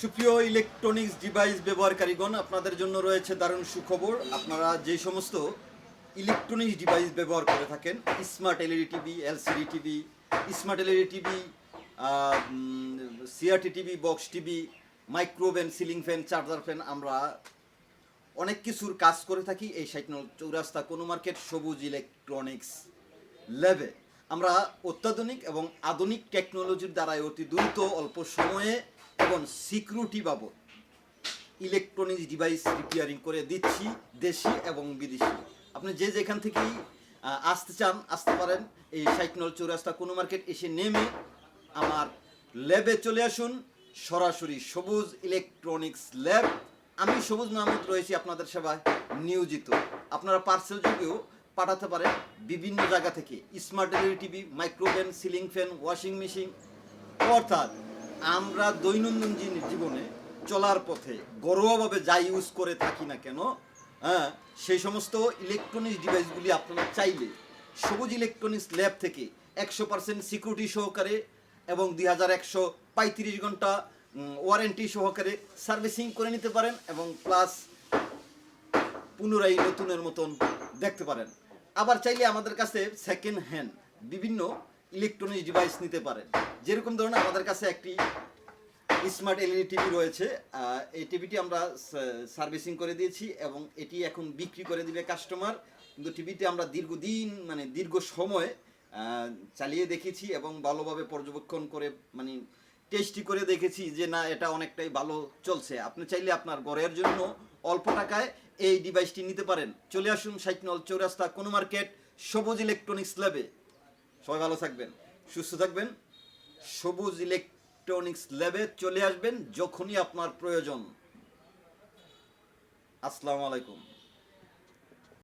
সুপ্রিয় electronics device ব্যবহারকারীগণ, আপনাদের জন্য রয়েছে দারুণ সুখবর। আপনারা যে সমস্ত ইলেকট্রনিক্স ডিভাইস ব্যবহার করে থাকেন, smart LED TV, LCD TV, smart LED TV, CRT TV, box TV, microwave oven, ceiling fan, charger fan, আমরা অনেক কিছুর কাজ করে থাকি এই 64 কোনো মার্কেট সবুজ ইলেকট্রনিক্স ল্যাবে। আমরা অত্যাধুনিক এবং আধুনিক টেকনোলজির দ্বারা অতি দ্রুত অল্প সময়ে এবং সিকিউরিটি বাবদ ইলেকট্রনিক্স ডিভাইস রিপেয়ারিং করে দিচ্ছি, দেশি এবং বিদেশি। আপনি যে যেখান থেকেই আসতে চান আসতে পারেন। এই 64 কোনো মার্কেট এসে নেমে আমার ল্যাবে চলে আসুন। সরাসরি সবুজ ইলেকট্রনিক্স ল্যাব। আমি সবুজ মাহমুদ রয়েছি আপনাদের সেবায় নিয়োজিত। আপনারা পার্সেল যোগেও পাঠাতে পারেন বিভিন্ন জায়গা থেকে। Smart LED TV, microwave oven, ceiling fan, washing machine, অর্থাৎ আমরা দৈনন্দিন জীবনে চলার পথে ঘরোয়াভাবে যা ইউজ করে থাকি না কেন, সেই সমস্ত ইলেকট্রনিক্স ডিভাইসগুলি আপনারা চাইলে সবুজ ইলেকট্রনিক্স ল্যাব থেকে 100% সিকিউরিটি সহকারে এবং 2135 ঘন্টা ওয়ারেন্টি সহকারে সার্ভিসিং করে নিতে পারেন এবং প্লাস পুনরায় নতুনের মতন দেখতে পারেন। আবার চাইলে আমাদের কাছে সেকেন্ড হ্যান্ড বিভিন্ন ইলেকট্রনিক্স ডিভাইস নিতে পারেন। যেরকম ধরুন আমাদের কাছে একটি স্মার্ট এলইডি টিভি রয়েছে। এই টিভিটি আমরা সার্ভিসিং করে দিয়েছি এবং এটি এখন বিক্রি করে দিবে কাস্টমার। কিন্তু টিভিতে আমরা দীর্ঘদিন দীর্ঘ সময় চালিয়ে দেখেছি এবং ভালোভাবে পর্যবেক্ষণ করে টেস্টি করে দেখেছি যে না, এটা অনেকটাই ভালো চলছে। আপনি চাইলে আপনার ঘরের জন্য অল্প টাকায় এই ডিভাইসটি নিতে পারেন। চলে আসুন 64 কোনো মার্কেট সবুজ ইলেকট্রনিক্স ল্যাবে। সবাই ভালো থাকবেন, সুস্থ থাকবেন। সবুজ ইলেকট্রনিক্স ল্যাবে চলে আসবেন যখনই আপনার প্রয়োজন। আসসালামু আলাইকুম।